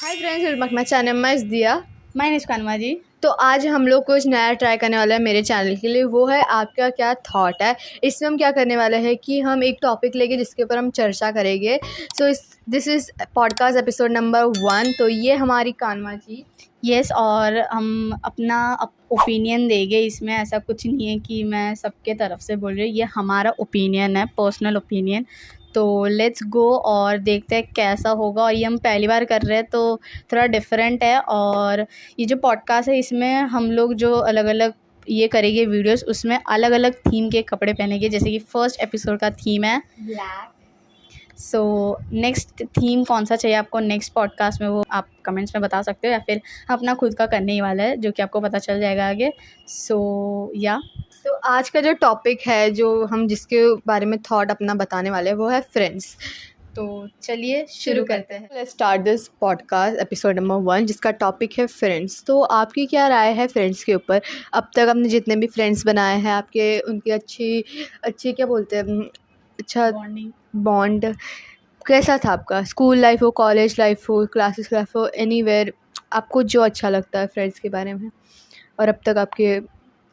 Hi friends, welcome back my channel. मैं दिया my name is Kanha ji. तो आज हम लोग कुछ नया ट्राई करने वाले हैं मेरे चैनल के लिए। वो है आपका क्या थॉट है। इसमें हम क्या करने वाले हैं कि हम एक टॉपिक लेंगे जिसके ऊपर हम चर्चा करेंगे। So this is podcast episode number 1। तो ये हमारी कान्हा जी। यस और हम अपना ओपिनियन देंगे। इसमें ऐसा कुछ नहीं है कि मैं सबके तरफ से बोल रही हूँ, ये हमारा ओपिनियन है, पर्सनल ओपिनियन। तो लेट्स गो और देखते हैं कैसा होगा। और ये हम पहली बार कर रहे हैं तो थोड़ा डिफरेंट है। और ये जो पॉडकास्ट है इसमें हम लोग जो अलग अलग ये करेंगे वीडियोस, उसमें अलग अलग थीम के कपड़े पहनेंगे। जैसे कि फर्स्ट एपिसोड का थीम है ब्लैक। सो नेक्स्ट थीम कौन सा चाहिए आपको नेक्स्ट पॉडकास्ट में, वो आप कमेंट्स में बता सकते हो, या फिर हम अपना खुद का करने ही वाला है जो कि आपको पता चल जाएगा आगे। तो आज का जो टॉपिक है, जो हम जिसके बारे में थॉट अपना बताने वाले हैं, वो है फ्रेंड्स। तो चलिए शुरू करते हैं। Let's start this podcast episode number 1 जिसका टॉपिक है फ्रेंड्स। तो आपकी क्या राय है फ्रेंड्स के ऊपर? अब तक आपने जितने भी फ्रेंड्स बनाए हैं, आपके उनकी अच्छी अच्छी क्या बोलते हैं, अच्छा बॉन्डिंग। बॉन्ड कैसा था आपका? स्कूल लाइफ हो, कॉलेज लाइफ हो, क्लासेस लाइफ हो, एनीवेयर आपको जो अच्छा लगता है फ्रेंड्स के बारे में। और अब तक आपके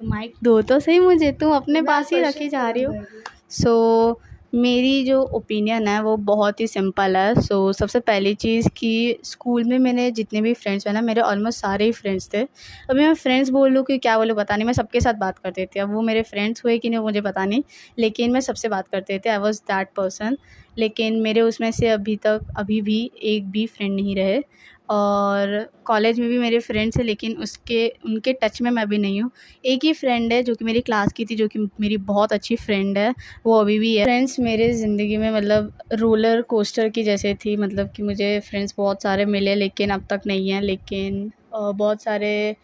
तो माइक दो तो सही मुझे, तुम अपने पास ही रखी जा रही हो। सो मेरी जो ओपिनियन है वो बहुत ही सिंपल है। सबसे पहली चीज़ कि स्कूल में मैंने जितने भी फ्रेंड्स हैं ना, मेरे ऑलमोस्ट सारे ही फ्रेंड्स थे। अभी मैं फ्रेंड्स बोलूँ कि क्या बोलूँ पता नहीं, मैं सबके साथ बात करती थी। अब वो मेरे फ्रेंड्स हुए कि नहीं मुझे पता नहीं, लेकिन मैं सबसे बात करते थे। I was that person. लेकिन मेरे उसमें से अभी भी एक भी फ्रेंड नहीं रहे। और कॉलेज में भी मेरे फ्रेंड्स हैं, लेकिन उनके टच में मैं अभी नहीं हूँ। एक ही फ्रेंड है जो कि मेरी क्लास की थी, जो कि मेरी बहुत अच्छी फ्रेंड है, वो अभी भी है। फ्रेंड्स मेरे ज़िंदगी में मतलब रोलर कोस्टर की जैसे थी, मतलब कि मुझे फ्रेंड्स बहुत सारे मिले लेकिन अब तक नहीं है। लेकिन बहुत सारे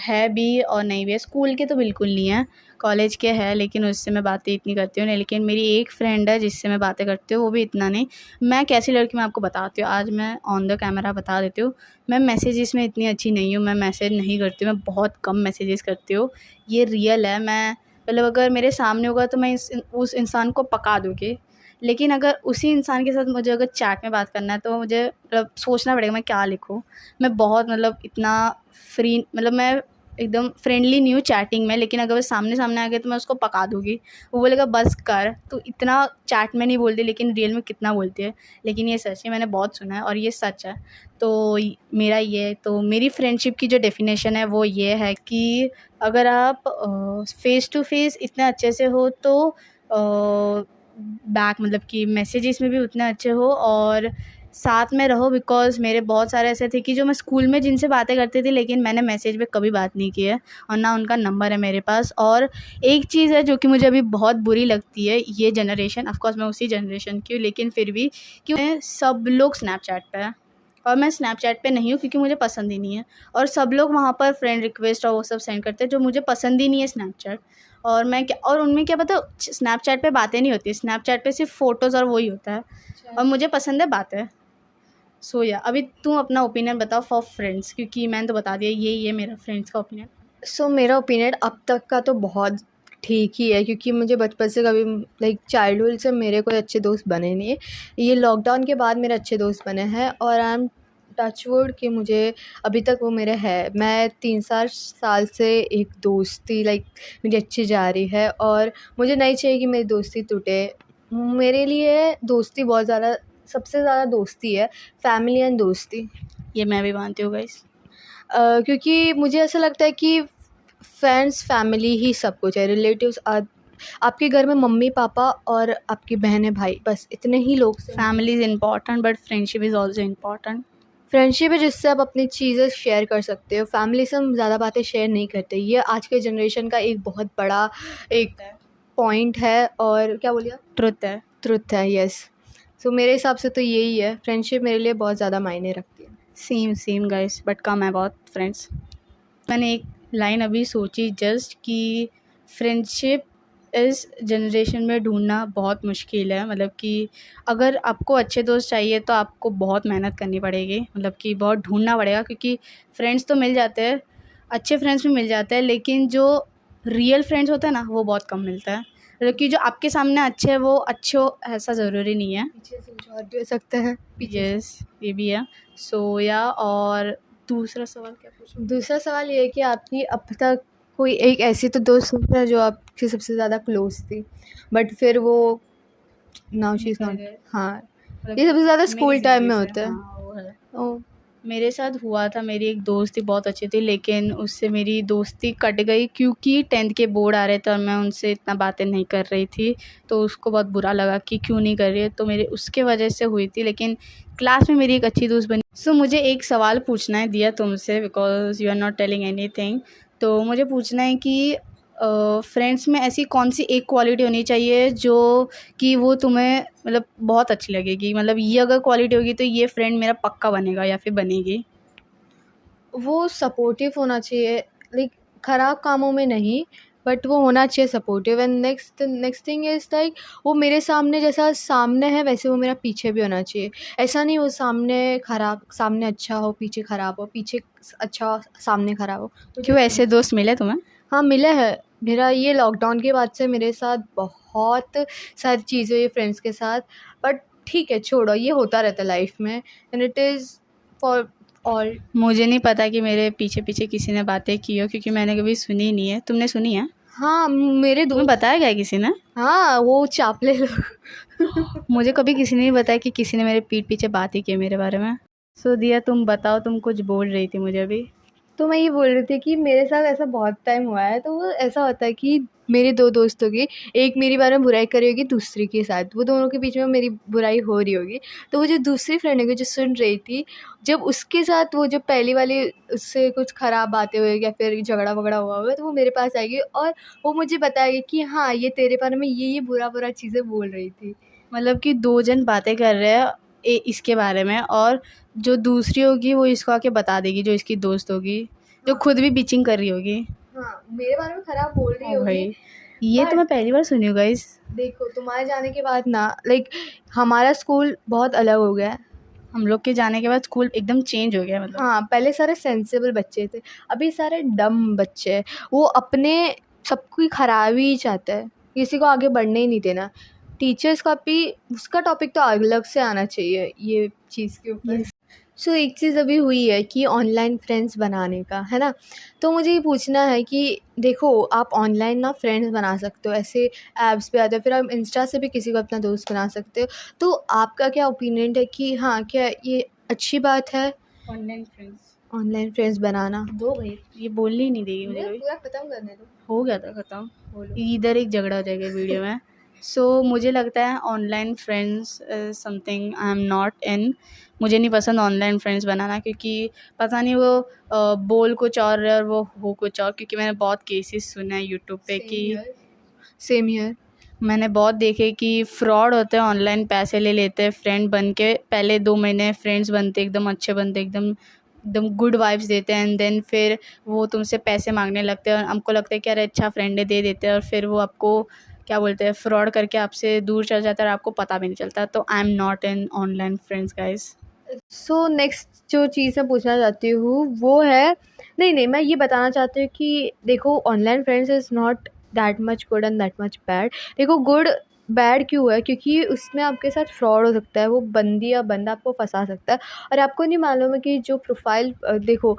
है भी और नहीं भी है। स्कूल के तो बिल्कुल नहीं है, कॉलेज के है, लेकिन उससे मैं बातें इतनी करती हूँ नहीं। लेकिन मेरी एक फ्रेंड है जिससे मैं बातें करती हूँ, वो भी इतना नहीं। मैं कैसी लड़की मैं आपको बताती हूँ, आज मैं ऑन द कैमरा बता देती हूँ। मैं मैसेजेस में इतनी अच्छी नहीं हूँ, मैं मैसेज नहीं करती हूँ, मैं बहुत कम मैसेजेस करती हूँ। ये रियल है। मैं मतलब अगर मेरे सामने होगा तो मैं उस इंसान को पका दूँगी। लेकिन अगर उसी इंसान के साथ मुझे अगर चैट में बात करना है तो मुझे मतलब सोचना पड़ेगा मैं क्या लिखूँ। मैं बहुत मतलब इतना फ्री, मतलब मैं एकदम फ्रेंडली नहीं हूँ चैटिंग में। लेकिन अगर वो सामने सामने आ गया तो मैं उसको पका दूँगी। वो बोलेगा बस कर, तू इतना चैट में नहीं बोलती लेकिन रियल में कितना बोलती है। लेकिन ये सच है, मैंने बहुत सुना है और ये सच है। तो मेरी फ्रेंडशिप की जो डेफिनेशन है वो ये है कि अगर आप फ़ेस टू फ़ेस इतने अच्छे से हो तो बैक मतलब कि मैसेजेस में भी उतने अच्छे हो और साथ में रहो। बिकॉज़ मेरे बहुत सारे ऐसे थे कि जो मैं स्कूल में जिनसे बातें करती थी, लेकिन मैंने मैसेज पे कभी बात नहीं की है और ना उनका नंबर है मेरे पास। और एक चीज़ है जो कि मुझे अभी बहुत बुरी लगती है, ये जनरेशन, ऑफ़ कोर्स मैं उसी जनरेशन की हूँ, लेकिन फिर भी कि सब लोग स्नैपचैट पे हैं और मैं स्नैपचैट पे नहीं हूँ क्योंकि मुझे पसंद ही नहीं है। और सब लोग वहाँ पर फ्रेंड रिक्वेस्ट और वो सब सेंड करते हैं, जो मुझे पसंद ही नहीं है स्नैपचैट। और मैं क्या, और उनमें क्या पता, स्नैपचैट पे बातें नहीं होती, स्नैपचैट पे सिर्फ फ़ोटोज़ और वही होता है। और मुझे पसंद है बातें। अभी तुम अपना ओपिनियन बताओ फॉर फ्रेंड्स, क्योंकि मैंने तो बता दिया ये मेरा फ्रेंड्स का ओपिनियन। मेरा ओपिनियन अब तक का तो बहुत ठीक ही है, क्योंकि मुझे बचपन से कभी लाइक चाइल्डहुड से मेरे कोई अच्छे दोस्त बने नहीं है। ये लॉकडाउन के बाद मेरे अच्छे दोस्त बने हैं और आई एम टचवुड कि मुझे अभी तक वो मेरे है। मैं 3-4 साल से एक दोस्ती लाइक मेरी अच्छी जा रही है और मुझे नहीं चाहिए कि मेरी दोस्ती टूटे। मेरे लिए दोस्ती बहुत ज़्यादा, सबसे ज़्यादा दोस्ती है फैमिली एंड दोस्ती। ये मैं भी मानती हूँ गाइस। क्योंकि मुझे ऐसा लगता है कि फ्रेंड्स फैमिली ही सब कुछ है। रिलेटिव्स आपके घर में मम्मी पापा और आपकी बहनें भाई, बस इतने ही लोग। Family is important but friendship is also important. Friendship है जिससे आप अपनी चीज़ें शेयर कर सकते हो। फैमिली से हम ज़्यादा बातें शेयर नहीं करते। ये आज के जनरेशन का एक बहुत बड़ा एक पॉइंट है। और क्या बोलिए? ट्रुथ है, यस। मेरे हिसाब से तो यही है, फ्रेंडशिप मेरे लिए बहुत ज़्यादा मायने रखती है। सेम गाइस, बट कम है बहुत फ्रेंड्स। मैंने एक लाइन अभी सोची जस्ट कि फ्रेंडशिप इस जनरेशन में ढूंढना बहुत मुश्किल है। मतलब कि अगर आपको अच्छे दोस्त चाहिए तो आपको बहुत मेहनत करनी पड़ेगी, मतलब कि बहुत ढूंढना पड़ेगा। क्योंकि फ्रेंड्स तो मिल जाते हैं, अच्छे फ्रेंड्स भी मिल जाते हैं, लेकिन जो रियल फ्रेंड्स होते हैं ना वो बहुत कम मिलता है। मतलब कि जो आपके सामने अच्छे है वो अच्छे हो ऐसा ज़रूरी नहीं है। पीछे से कुछ और भी हो सकता है। यस, ये भी है। सो या और दूसरा सवाल क्या पूछूं? दूसरा सवाल ये है कि आपकी अब तक कोई एक ऐसी तो दोस्त है जो आपकी सबसे ज़्यादा क्लोज थी, बट फिर वो नाउ शी इज़ निकल नॉट। गए। हाँ, मतलब ये सबसे ज़्यादा मेरी स्कूल टाइम ज़िंदगी में से, होता है। हाँ वो है। ओ, मेरे साथ हुआ था, मेरी एक दोस्त थी बहुत अच्छी थी, लेकिन उससे मेरी दोस्ती कट गई क्योंकि 10th के बोर्ड आ रहे थे और मैं उनसे इतना बातें नहीं कर रही थी। तो उसको बहुत बुरा लगा कि क्यों नहीं कर रही है, तो मेरे उसके वजह से हुई थी। लेकिन क्लास में मेरी एक अच्छी दोस्त बनी। सो मुझे एक सवाल पूछना है दिया तुमसे, because you are not telling anything. तो मुझे पूछना है कि फ्रेंड्स में ऐसी कौन सी एक क्वालिटी होनी चाहिए जो कि वो तुम्हें मतलब बहुत अच्छी लगेगी, मतलब ये अगर क्वालिटी होगी तो ये फ्रेंड मेरा पक्का बनेगा या फिर बनेगी? वो सपोर्टिव होना चाहिए, लाइक ख़राब कामों में नहीं, बट वो होना चाहिए supportive. And next thing is like वो मेरे सामने जैसा सामने है वैसे वो मेरा पीछे भी होना चाहिए। ऐसा नहीं वो सामने अच्छा हो पीछे ख़राब हो, पीछे अच्छा सामने ख़राब हो। क्यों, ऐसे दोस्त मिले तुम्हें? हाँ, मिले हैं। मेरा ये लॉकडाउन के बाद से मेरे साथ बहुत सारी चीज़ें हुई फ्रेंड्स के साथ, बट ठीक है छोड़ो, ये होता रहता है लाइफ में and it is for all. मुझे नहीं पता कि मेरे पीछे पीछे किसी ने बातें की हो, क्योंकि मैंने कभी सुनी नहीं है। तुमने सुनी है? हाँ, मेरे तुम्हें दोस्त। बताया क्या है किसी ने? हाँ, वो चापले लोग। मुझे कभी किसी ने नहीं बताया कि किसी ने मेरे पीठ पीछे बात ही की है मेरे बारे में। सो दिया, तुम बताओ, तुम कुछ बोल रही थी मुझे अभी। तो मैं ये बोल रही थी कि मेरे साथ ऐसा बहुत टाइम हुआ है, तो वो ऐसा होता है कि मेरे 2 दोस्तों की, एक मेरी बारे में बुराई कर रही होगी दूसरी के साथ, वो दोनों के बीच में मेरी बुराई हो रही होगी। तो वो जो दूसरी फ्रेंड होगी जो सुन रही थी, जब उसके साथ वो जो पहली वाली उससे कुछ ख़राब बातें हुई या फिर झगड़ा-वगड़ा हुआ होगा, तो वो मेरे पास आएगी और वो मुझे बताएगी कि हाँ, ये तेरे बारे में ये बुरा-बुरा चीज़ें बोल रही थी। मतलब कि 2 जन बातें कर रहे हैं इसके बारे में, और जो दूसरी होगी वो इसको आके बता देगी, जो इसकी दोस्त होगी, जो खुद भी बिचिंग कर रही होगी। हाँ, मेरे बारे में ख़राब बोल रही ओ होगी। भाई, ये तो मैं पहली बार सुनी हूँ गाइस। देखो, तुम्हारे जाने के बाद ना, लाइक हमारा स्कूल बहुत अलग हो गया है। हम लोग के जाने के बाद स्कूल एकदम चेंज हो गया मतलब। हाँ, पहले सारे सेंसिबल बच्चे थे, अभी सारे डम बच्चे हैं। वो अपने सबकी खराबी ही चाहते हैं, किसी को आगे बढ़ने ही नहीं देना। टीचर्स का भी उसका टॉपिक तो अलग से आना चाहिए ये चीज़ के ऊपर। सो एक चीज़ अभी हुई है कि ऑनलाइन फ्रेंड्स बनाने का, है ना? तो मुझे ये पूछना है कि देखो, आप ऑनलाइन ना फ्रेंड्स बना सकते हो, ऐसे ऐप्स पे आते हो, फिर आप इंस्टा से भी किसी को अपना दोस्त बना सकते हो। तो आपका क्या ओपिनियन है कि हाँ, क्या ये अच्छी बात है ऑनलाइन फ्रेंड्स बनाना? दो भाई, ये बोलने ही नहीं देगी मुझे मुझे कभी। पूरा ख़त्म करने दो। हो गया था ख़त्म। बोलो। इधर एक झगड़ा हो जाएगा वीडियो में। सो मुझे लगता है online friends something I am not in. मुझे नहीं पसंद ऑनलाइन फ्रेंड्स बनाना, क्योंकि पता नहीं वो बोल कुछ और है और वो हो कुछ और। क्योंकि मैंने बहुत केसेस सुने हैं यूट्यूब पे कि सेम हियर। मैंने बहुत देखे कि फ्रॉड होते हैं, ऑनलाइन पैसे ले लेते हैं फ्रेंड बन के। पहले 2 महीने फ्रेंड्स बनते, एकदम अच्छे बनते, एकदम एकदम गुड वाइब्स देते हैं, एंड देन फिर वो तुमसे पैसे मांगने लगते हैं और हमको लगता है कि अरे अच्छा फ्रेंड है, दे देते हैं, और फिर वो आपको क्या बोलते हैं, फ्रॉड करके आपसे दूर चल जाता है और आपको पता भी नहीं चलता। तो I am not in online friends guys. So next जो चीज़ मैं पूछना चाहती हूँ वो है, नहीं मैं ये बताना चाहती हूँ कि देखो, online friends is not that much good and that much bad. देखो, गुड बैड क्यों है, क्योंकि उसमें आपके साथ फ्रॉड हो सकता है, वो बंदी या बंदा आपको फंसा सकता है और आपको नहीं मालूम है कि जो प्रोफाइल देखो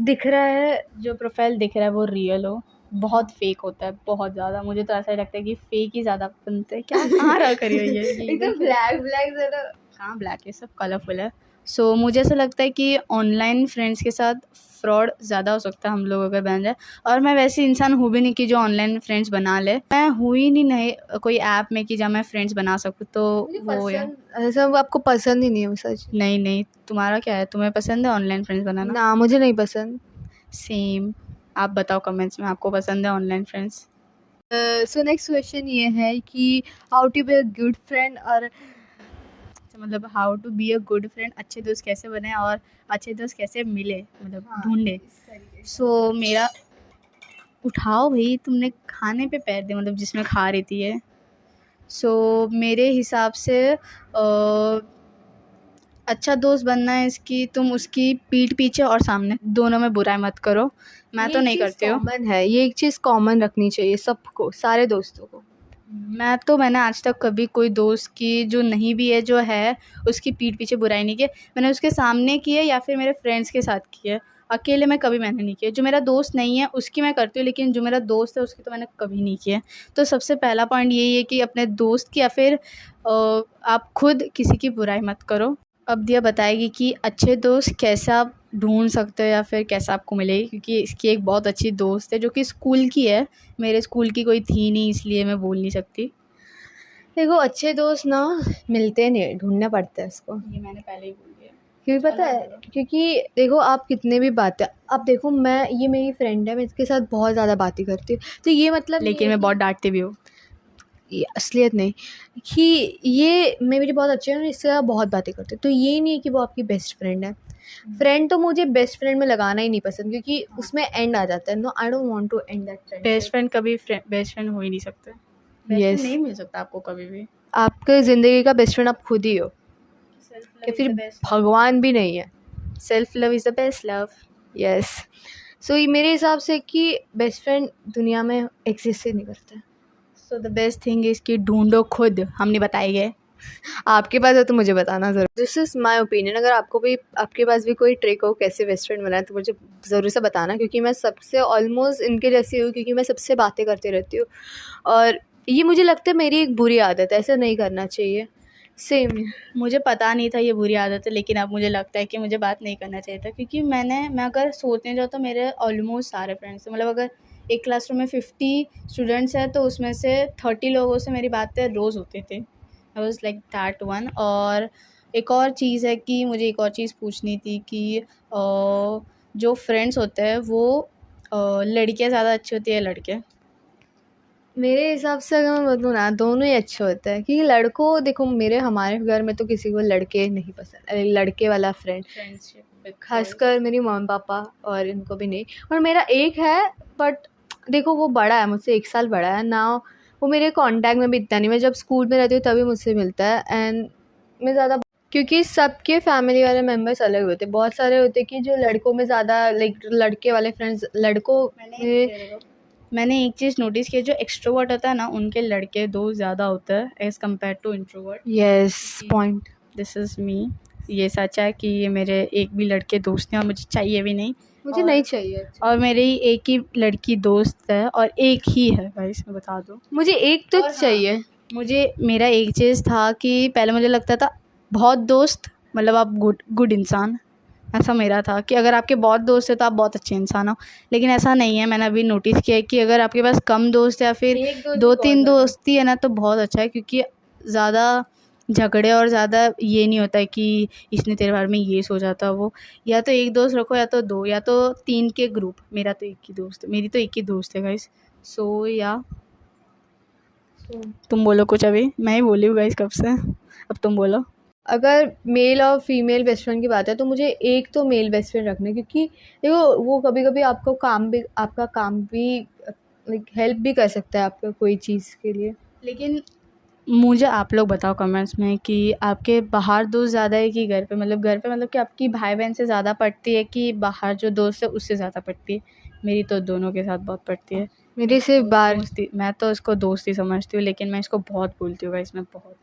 दिख रहा है जो प्रोफाइल दिख रहा है वो रियल हो, बहुत फेक होता है, बहुत ज़्यादा। मुझे तो ऐसा ही लगता है कि फेक ही ज़्यादा बनते हैं। क्या कहाँ रहा करिए ये एकदम ब्लैक ब्लैक ज़रा। कहाँ ब्लैक है, सब कलरफुल है। सो मुझे ऐसा लगता है कि ऑनलाइन फ्रेंड्स के साथ फ्रॉड ज़्यादा हो सकता है हम लोग अगर बन जाए। और मैं वैसी इंसान हूँ भी नहीं कि जो ऑनलाइन फ्रेंड्स बना ले। मैं हूँ ही नहीं कोई ऐप में कि जहाँ मैं फ्रेंड्स बना सकूँ, तो वो है। ऐसा वो आपको पसंद ही नहीं है वो, सच? नहीं, तुम्हारा क्या है, तुम्हें पसंद है ऑनलाइन फ्रेंड्स बनाना? ना, मुझे नहीं पसंद। सेम। आप बताओ कमेंट्स में, आपको पसंद है online friends? So next question ये है कि how to be a good friend, और मतलब how to be a good friend, अच्छे दोस्त कैसे बने और अच्छे दोस्त कैसे मिले, मतलब ढूंढे। सो मेरा, उठाओ भाई, तुमने खाने पे पैर दे, मतलब जिसमें खा रही थी ये। सो मेरे हिसाब से अच्छा दोस्त बनना है इसकी, तुम उसकी पीठ पीछे और सामने दोनों में बुराई मत करो। मैं तो नहीं करती हूँ। कॉमन है, ये एक चीज़ कॉमन रखनी चाहिए सबको, सारे दोस्तों को। मैंने आज तक कभी कोई दोस्त की जो नहीं भी है, जो है, उसकी पीठ पीछे बुराई नहीं की। मैंने उसके सामने की है या फिर मेरे फ्रेंड्स के साथ की है, अकेले में कभी मैंने नहीं किया। जो मेरा दोस्त नहीं है उसकी मैं करती हूँ, लेकिन जो मेरा दोस्त है उसकी तो मैंने कभी नहीं की है। तो सबसे पहला पॉइंट यही है कि अपने दोस्त की या फिर आप खुद किसी की बुराई मत करो। अब दिया बताएगी कि अच्छे दोस्त कैसे आप ढूंढ सकते हो या फिर कैसे आपको मिलेगी, क्योंकि इसकी एक बहुत अच्छी दोस्त है जो कि स्कूल की है। मेरे स्कूल की कोई थी नहीं, इसलिए मैं बोल नहीं सकती। देखो अच्छे दोस्त ना मिलते नहीं, ढूंढना पड़ता है उसको। ये मैंने पहले ही बोल दिया। क्योंकि पता है, क्योंकि देखो आप कितने भी बातें, अब देखो ये मेरी फ्रेंड है, मैं इसके साथ बहुत ज़्यादा बातें करती हूँ, तो ये मतलब लेकिन मैं बहुत डांटती भी हूँ। ये असलियत नहीं कि ये मेरी बहुत अच्छी है और इससे साथ बहुत बातें करती हूँ, तो ये नहीं है कि वो आपकी बेस्ट फ्रेंड है। फ्रेंड तो मुझे बेस्ट फ्रेंड में लगाना ही नहीं पसंद, क्योंकि उसमें एंड आ जाता है। No, I don't want to end that friend. Best friend कभी बेस्ट फ्रेंड हो ही नहीं सकते। यस, नहीं मिल सकता आपको कभी भी। आपके ज़िंदगी का बेस्ट फ्रेंड आप खुद ही हो, या फिर भगवान भी नहीं है। Self love is the best love. Yes, so ये मेरे हिसाब से कि बेस्ट फ्रेंड दुनिया में एग्जिस्ट ही नहीं करता। So the best thing is कि ढूंढो खुद, हम नहीं बताएंगे। आपके पास है तो मुझे बताना ज़रूर। This is my opinion. अगर आपके पास भी कोई ट्रिक हो कैसे बेस्ट फ्रेंड बनाए तो मुझे ज़रूर से बताना, क्योंकि मैं सबसे ऑलमोस्ट इनके जैसी हूँ, क्योंकि मैं सबसे बातें करती रहती हूँ और ये मुझे लगता है मेरी एक बुरी आदत है, ऐसा नहीं करना चाहिए। सेम मुझे पता नहीं था ये बुरी आदत है, लेकिन अब मुझे लगता है कि मुझे बात नहीं करना चाहिए था, क्योंकि मैं अगर सोचने जाऊँ तो मेरे ऑलमोस्ट सारे फ्रेंड्स हैं। मतलब अगर एक क्लासरूम में 50 स्टूडेंट्स हैं तो उसमें से 30 लोगों से मेरी बातें रोज़ होती थी। I was like that one. और एक और चीज़ है कि मुझे एक और चीज़ पूछनी थी कि जो फ्रेंड्स होते हैं वो लड़कियाँ ज़्यादा अच्छी होती है लड़के? मेरे हिसाब से अगर मैं बताऊँ ना, दोनों ही अच्छे होते हैं, क्योंकि लड़कों, देखो हमारे घर में तो किसी को लड़के नहीं पसंद, लड़के वाला फ्रेंडशिप खासकर मेरी मम्मी पापा और इनको भी नहीं। और मेरा एक है, बट देखो वो बड़ा है, मुझसे 1 साल बड़ा है ना, वो मेरे कांटेक्ट में भी इतना नहीं। मैं जब स्कूल में रहती हूँ तभी मुझसे मिलता है, एंड मैं ज़्यादा, क्योंकि सबके फैमिली वाले मेम्बर्स अलग होते हैं। बहुत सारे होते हैं कि जो लड़कों में ज़्यादा, लाइक लड़के वाले फ्रेंड्स लड़कों में। मैंने एक चीज़ नोटिस की, जो एक्सट्रोवर्ट होता है ना उनके लड़के दोस्त ज़्यादा होता है as compare to introvert. Yes point, this is me. ये सच है कि ये मेरे एक भी लड़के दोस्त हैं और मुझे चाहिए भी नहीं। मुझे नहीं चाहिए। और मेरी एक ही लड़की दोस्त है और एक ही है गाइस, मैं बता दूँ। मुझे एक तो चाहिए। मुझे मेरा एक चीज़ था कि पहले मुझे लगता था बहुत दोस्त मतलब आप गुड इंसान, ऐसा मेरा था कि अगर आपके बहुत दोस्त है तो आप बहुत अच्छे इंसान हो। लेकिन ऐसा नहीं है। मैंने अभी नोटिस किया है कि अगर आपके पास कम दोस्त या फिर 2-3 दोस्ती है ना तो बहुत अच्छा है, क्योंकि ज़्यादा झगड़े और ज़्यादा ये नहीं होता है कि इसने तेरे बारे में ये सोचा था वो। या तो एक दोस्त रखो या तो 2 या तो 3 के ग्रुप। मेरा तो एक ही दोस्त है, मेरी तो एक ही दोस्त है गाइस। सो या तुम बोलो कुछ। अभी मैं ही बोली हूँ गाइस कब से, अब तुम बोलो। अगर मेल और फीमेल बेस्ट फ्रेंड की बात है तो मुझे एक तो मेल बेस्ट फ्रेंड रखना है, क्योंकि देखो वो कभी कभी आपका काम भी लाइक हेल्प भी कर सकता है आपका कोई चीज़ के लिए। लेकिन मुझे आप लोग बताओ कमेंट्स में कि आपके बाहर दोस्त ज़्यादा है कि घर पे? घर पे मतलब कि आपकी भाई बहन से ज़्यादा पड़ती है कि बाहर जो दोस्त है उससे ज़्यादा पड़ती है? मेरी तो दोनों के साथ बहुत पड़ती है। मेरे से बार दोस्ती, मैं तो इसको दोस्ती समझती हूँ, लेकिन मैं इसको बहुत बोलती हूँ इसमें बहुत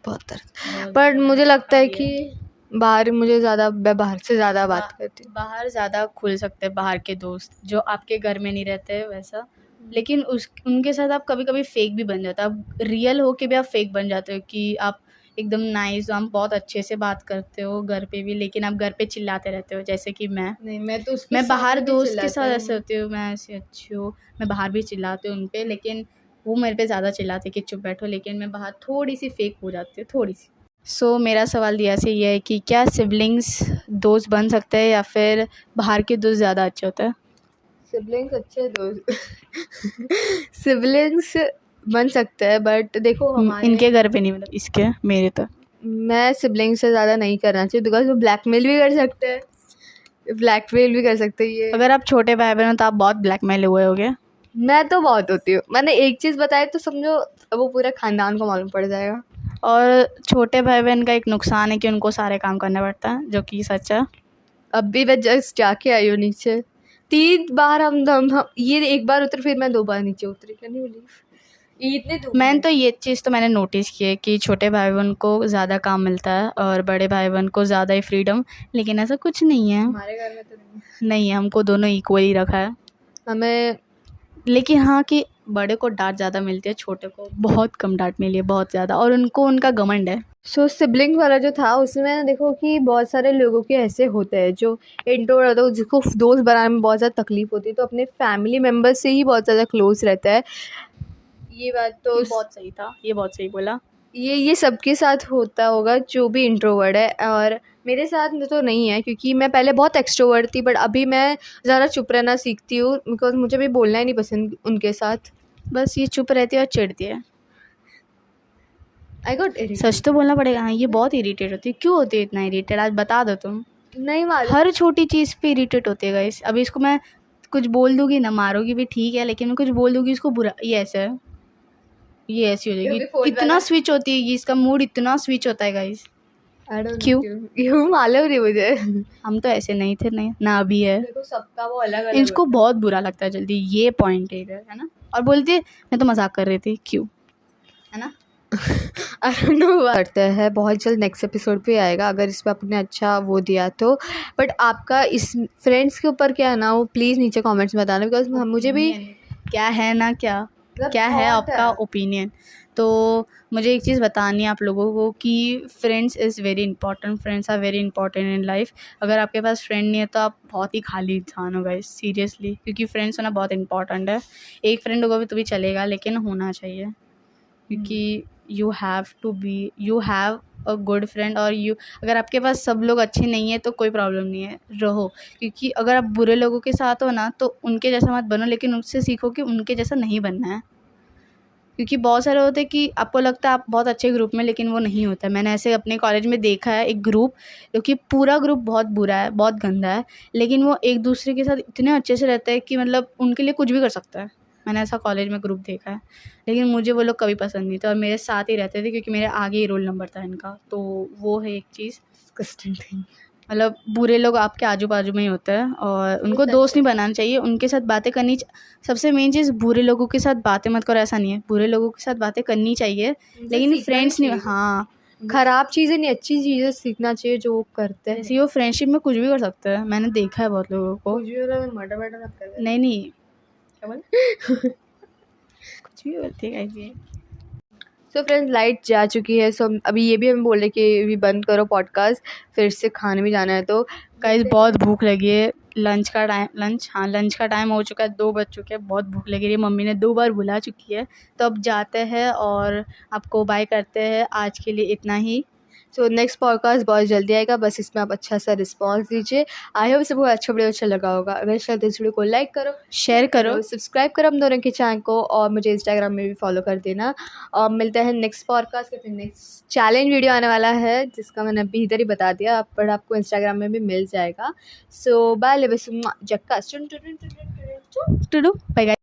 दर्द, पर मुझे लगता है कि बाहर मुझे ज़्यादा, मैं बाहर से ज़्यादा बात करती हूँ। बाहर ज़्यादा खुल सकते हैं बाहर के दोस्त जो आपके घर में नहीं रहते वैसा। लेकिन उनके साथ आप कभी कभी फेक भी बन जाते हो। आप रियल हो के भी आप फेक बन जाते हो कि आप एकदम नाइस, आप बहुत अच्छे से बात करते हो घर पे भी, लेकिन आप घर पे चिल्लाते रहते हो। जैसे कि मैं बाहर दोस्त के साथ ऐसे होती हूँ, मैं ऐसी अच्छी हूँ, मैं बाहर भी चिल्लाती हूँ उन पर, लेकिन वो मेरे पे ज़्यादा चिल्लाते कि चुप बैठो, लेकिन मैं बाहर थोड़ी सी फेक हो जाती हूँ, थोड़ी सी। सो मेरा सवाल दिया से ये है कि क्या सिबलिंग्स दोस्त बन सकते हैं या फिर बाहर के दोस्त ज़्यादा अच्छे होते हैं? सिबलिंग्स अच्छे दोस्त सिबलिंग्स बन सकते हैं, बट देखो इनके घर पे नहीं, मतलब इसके मेरे तो मैं सिबलिंग से ज़्यादा नहीं करना चाहिए, बिकॉज वो ब्लैकमेल भी कर सकते हैं, ये। अगर आप छोटे भाई बहन हो तो आप बहुत ब्लैकमेल हुए होगे। मैं तो बहुत होती हूँ, मैंने एक चीज़ बताई तो समझो वो पूरे ख़ानदान को मालूम पड़ जाएगा। और छोटे भाई बहन का एक नुकसान है कि उनको सारे काम करना पड़ता है, जो कि सच है। अब भी मैं जस्ट जाके आई हूँ नीचे 3 बार, हम ये एक बार उतर फिर मैं 2 बार नीचे उतरी, कैन यू बिलीव? इतने धूप मैंने में। तो ये चीज़ तो मैंने नोटिस की है कि छोटे भाई बहन को ज़्यादा काम मिलता है और बड़े भाई बहन को ज़्यादा ही फ्रीडम, लेकिन ऐसा कुछ नहीं है। हमारे घर में तो नहीं। नहीं है, हमको दोनों इक्वली रखा है। हमें लेकिन हाँ कि बड़े को डांट ज़्यादा मिलती है, छोटे को बहुत कम डांट मिली है, बहुत ज़्यादा, और उनको उनका घमंड है। सो सिबलिंग वाला जो था उसमें ना देखो कि बहुत सारे लोगों के ऐसे होते हैं जो इंट्रोवर्ट होता है, जिसको दोस्त बनाने में बहुत ज़्यादा तकलीफ होती है, तो अपने फैमिली मेम्बर से ही बहुत ज़्यादा क्लोज रहता है। ये बात तो ये बहुत सही था, ये बहुत सही बोला। ये सबके साथ होता होगा जो भी इंट्रोवर्ट है, और मेरे साथ तो नहीं है क्योंकि मैं पहले बहुत एक्सट्रोवर्ट थी, बट अभी मैं ज़्यादा चुप रहना सीखती हूँ बिकॉज मुझे भी बोलना ही नहीं पसंद उनके साथ। बस ये चुप रहती है और चिढ़ती है। आई गॉट सच तो बोलना पड़ेगा, हाँ ये बहुत इरिटेट होती है। क्यों होती है इतना इरिटेट, आज बता दो तुम। नहीं मालूम। हर छोटी चीज़ पे इरिटेट होती है गाइस। अभी इसको मैं कुछ बोल दूंगी ना, मारोगी भी ठीक है, लेकिन मैं कुछ बोल दूंगी इसको बुरा, ये ऐसा है, ये ऐसी हो जाएगी, इतना स्विच होती है, इसका मूड इतना स्विच होता है गाइस। क्यों? क्यों मालूम नहीं मुझे। हम तो ऐसे नहीं थे, नहीं ना अभी है। देखो सबका वो अलग अलग इसको बहुत बुरा लगता है जल्दी, ये पॉइंट है इधर, है ना। और बोलती है मैं तो मजाक कर रही थी, क्यों, है ना। करते हैं, बहुत जल्द नेक्स्ट एपिसोड पे आएगा अगर इस पर आपने अच्छा वो दिया तो। बट आपका इस फ्रेंड्स के ऊपर क्या है ना, वो प्लीज़ नीचे कमेंट्स में बताना, बिकॉज मुझे भी क्या है ना, क्या है आपका ओपिनियन। तो मुझे एक चीज़ बतानी है आप लोगों को कि friends is very important, friends are very important in life. अगर आपके पास फ्रेंड नहीं है तो आप बहुत ही खाली इंसान हो गाइस, सीरियसली, क्योंकि फ्रेंड्स होना बहुत इंपॉर्टेंट है। एक फ्रेंड होगा भी तो भी चलेगा, लेकिन होना चाहिए, क्योंकि you have a good friend. और अगर आपके पास सब लोग अच्छे नहीं है तो कोई प्रॉब्लम नहीं है, रहो, क्योंकि अगर आप बुरे लोगों के साथ हो ना तो उनके जैसा मत बनो, लेकिन उनसे सीखो कि उनके जैसा नहीं बनना है। क्योंकि बहुत सारे होते हैं कि आपको लगता है आप बहुत अच्छे ग्रुप में, लेकिन वो नहीं होता है। मैंने ऐसे अपने कॉलेज में देखा है एक ग्रुप, जो कि पूरा ग्रुप बहुत बुरा है, बहुत गंदा है, लेकिन वो एक दूसरे के साथ इतने अच्छे से रहते हैं कि मतलब उनके लिए कुछ भी कर सकता है। मैंने ऐसा कॉलेज में ग्रुप देखा है, लेकिन मुझे वो लोग कभी पसंद नहीं थे और मेरे साथ ही रहते थे क्योंकि मेरे आगे ही रोल नंबर था इनका। तो वो है एक चीज़, मतलब बुरे लोग आपके आजू बाजू में ही होते हैं और उनको दोस्त नहीं बनाना चाहिए, उनके साथ बातें करनी। सबसे मेन चीज़, बुरे लोगों के साथ बातें मत करो, ऐसा नहीं है, बुरे लोगों के साथ बातें करनी चाहिए, लेकिन फ्रेंड्स नहीं। हाँ, खराब चीज़ें नहीं, अच्छी चीज़ें सीखना चाहिए जो वो करते हैं। जैसे वो फ्रेंडशिप में कुछ भी कर सकते हैं, मैंने देखा है बहुत लोगों को। नहीं क्या बोल कुछ भी बोलते हैं। सो फ्रेंड्स, लाइट जा चुकी है, सो अभी ये भी हम बोल रहे कि अभी बंद करो पॉडकास्ट, फिर से खाने भी जाना है। तो गाइस बहुत भूख लगी है, लंच का टाइम हो चुका है, 2 बज चुके हैं, बहुत भूख लगी है, मम्मी ने 2 बार बुला चुकी है। तो अब जाते हैं और आपको बाय करते हैं, आज के लिए इतना ही। सो नेक्स्ट पॉडकास्ट बहुत जल्दी आएगा, बस इसमें आप अच्छा सा रिस्पांस दीजिए। आई होप सबको अच्छा वीडियो अच्छा लगा होगा। अगर अच्छा लगा तो इस वीडियो को लाइक करो, शेयर करो, सब्सक्राइब करो हम दोनों के चैनल को, और मुझे इंस्टाग्राम में भी फॉलो कर देना। और मिलते हैं नेक्स्ट पॉडकास्ट के, फिर नेक्स्ट चैलेंज वीडियो आने वाला है जिसका मैंने अभी इधर ही बता दिया, पर आपको इंस्टाग्राम में भी मिल जाएगा। सो बाय, जक्का, बाय।